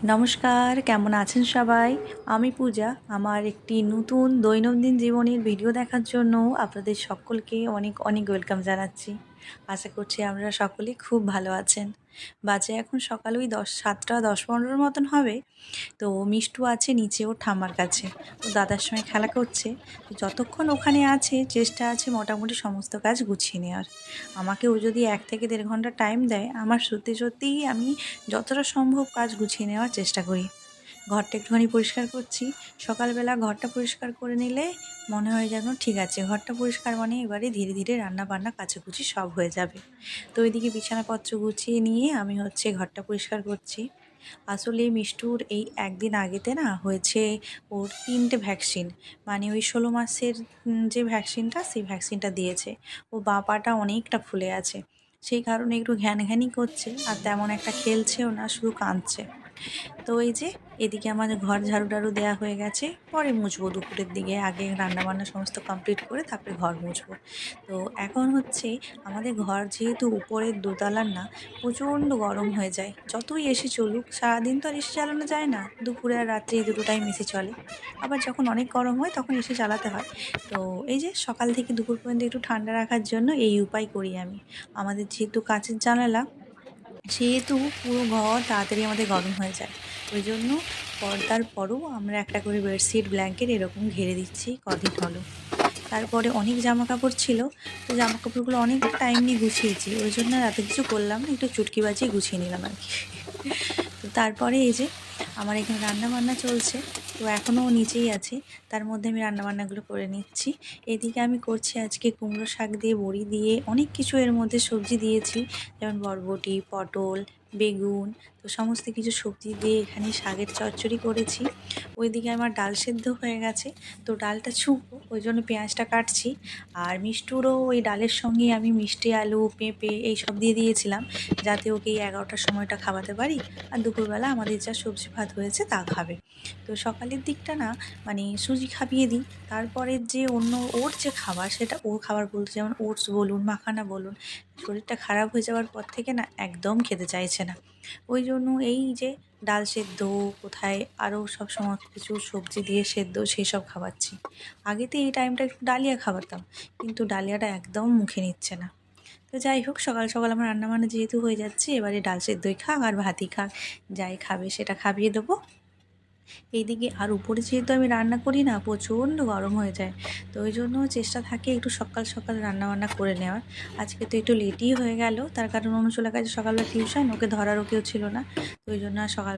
নমস্কার, কেমন আছেন সবাই? আমি পূজা। আমার একটি নতুন দৈনন্দিন জীবনের ভিডিও দেখার জন্য আপনাদের সকলকে অনেক, অনেক ওয়েলকাম জানাচ্ছি। আশা করছি আপনারা সকলেই খুব ভালো আছেন। বাজে এখন সকাল ওই ৭টা ১০-১৫ মতন হবে। তো মিষ্টু আছে নিচে ওর ঠাম্মার কাছে। ও দাদার সঙ্গে খেলা করছে। তো যতক্ষণ ওখানে আছে চেষ্টা আছে মোটামুটি সমস্ত কাজ গুছিয়ে নেওয়ার। আমাকে ও যদি ১ থেকে ১.৫ ঘন্টা টাইম দেয়, আমার সত্যি, সত্যিই আমি যতটা সম্ভব কাজ গুছিয়ে নেওয়ার চেষ্টা করি। ঘরটা একটুখানি পরিষ্কার করছি। সকালবেলা ঘরটা পরিষ্কার করে নিলে মনে হয় যেন ঠিক আছে, ঘরটা পরিষ্কার মানে এবারে ধীরে, ধীরে রান্না-বান্না কাচাকুচি সব হয়ে যাবে। তো ওইদিকে বিছানাপত্র গুছিয়ে নিয়ে আমি ঘরটা পরিষ্কার করছি। আসলে মিষ্টুর এই ১ দিন আগেতে না হয়েছে ওর ৩টে ভ্যাকসিন। মানে ওই ১৬ মাসের যে ভ্যাকসিনটা সেই ভ্যাকসিনটা দিয়েছে। ও বাঁ পাটা অনেকটা ফুলে আছে। সেই কারণে একটু ঘ্যানঘ্যানি করছে আর তেমন একটা খেলছেও না, শুধু কাঁদছে। তো এই যে এদিকে আমাদের ঘর ঝাড়ু-টাড়ু দেওয়া হয়ে গেছে। পরে মুছবো দুপুরের দিকে। আগে রান্নাবান্না সমস্ত কমপ্লিট করে তারপরে ঘর মুছবো। তো এখন আমাদের ঘর যেহেতু উপরের দোতলার না, প্রচণ্ড গরম হয়ে যায়। যতই এসি চলুক, সারাদিন তো আর এসি চালানো যায় না। দুপুরে আর রাত্রে এই দুটো টাইম এসি চলে। আবার যখন অনেক গরম হয় তখন এসি চালাতে হয়। তো এই যে সকাল থেকে দুপুর পর্যন্ত একটু ঠান্ডা রাখার জন্য এই উপায় করি আমি। আমাদের যেহেতু কাঁচের জানালা, সেহেতু পুরো ঘর তাড়াতাড়ি আমাদের গরম হয়ে যায়। ওই জন্য পর্দার পরও আমরা একটা করে বেডশিট, ব্ল্যাঙ্কেট এরকম ঘিরে দিচ্ছি কদিন হলো। তারপরে অনেক জামাকাপড় ছিল। তো জামাকাপড়গুলো অনেক টাইম নিয়ে গুছিয়েছি। ওই জন্য আর এত কিছু করলাম না, একটু চুটকি বাজিয়ে গুছিয়ে নিলাম আর কি। তো তারপরে এই যে আমার এখানে রান্নাবান্না চলছে। তো এখনও ও নিচেই আছে। তার মধ্যে আমি রান্নাবান্নাগুলো করে নিচ্ছি। এদিকে আমি করছি আজকে কুমড়ো শাক দিয়ে, বড়ি দিয়ে অনেক কিছু এর মধ্যে সবজি দিয়েছি। যেমন বরবটি, পটল, বেগুন, তো সমস্ত কিছু সবজি দিয়ে এখানে শাকের চচ্চড়ি করেছি। ওইদিকে আমার ডাল সেদ্ধ হয়ে গেছে। তো ডালটা ছুঁকবো, ওই জন্য পেঁয়াজটা কাটছি। আর মিষ্টুরও ওই ডালের সঙ্গে আমি মিষ্টি আলু, পেঁপে এইসব দিয়ে দিয়েছিলাম, যাতে ওকে এই ১১টার সময়টা খাওয়াতে পারি। আর দুপুরবেলা আমাদের যা সবজি ভাত হয়েছে তা খাবে। তো সকালের দিকটা না মানে সুজি খাইয়ে দিই। তারপরের যে অন্য ওর যে খাবার, সেটা ওর খাবার বলতে যেমন ওটস বলুন, মাখানা বলুন, শরীরটা খারাপ হয়ে যাওয়ার পর থেকে না একদম খেতে চাইছে না। ওই জন্য এই যে ডাল সেদ্ধ, কোথায় আরও সব সমস্ত কিছু সবজি দিয়ে সেদ্ধ, সেসব খাওয়াচ্ছি। আগেতে এই টাইমটা একটু ডালিয়া খাওয়াতাম, কিন্তু ডালিয়াটা একদম মুখে নিচ্ছে না। তো যাই হোক, সকাল সকাল আমার রান্নাবান্না যেহেতু হয়ে যাচ্ছে, এবারে ডাল সেদ্ধই খাক আর ভাতই খাক, যাই খাবে সেটা খাইয়ে দেবো। এইদিকে আর উপরে যেহেতু আমি রান্না করি না, প্রচণ্ড গরম হয়ে যায়। তো ওই জন্য চেষ্টা থাকে একটু সকাল সকাল রান্নাবান্না করে নেওয়ার। আজকে তো একটু লেটই হয়ে গেল, তার কারণ অনু চলে গেছে সকালবেলা টিউশন, ওকে ধরারও কেউ ছিল না। তো ওই জন্য আর সকাল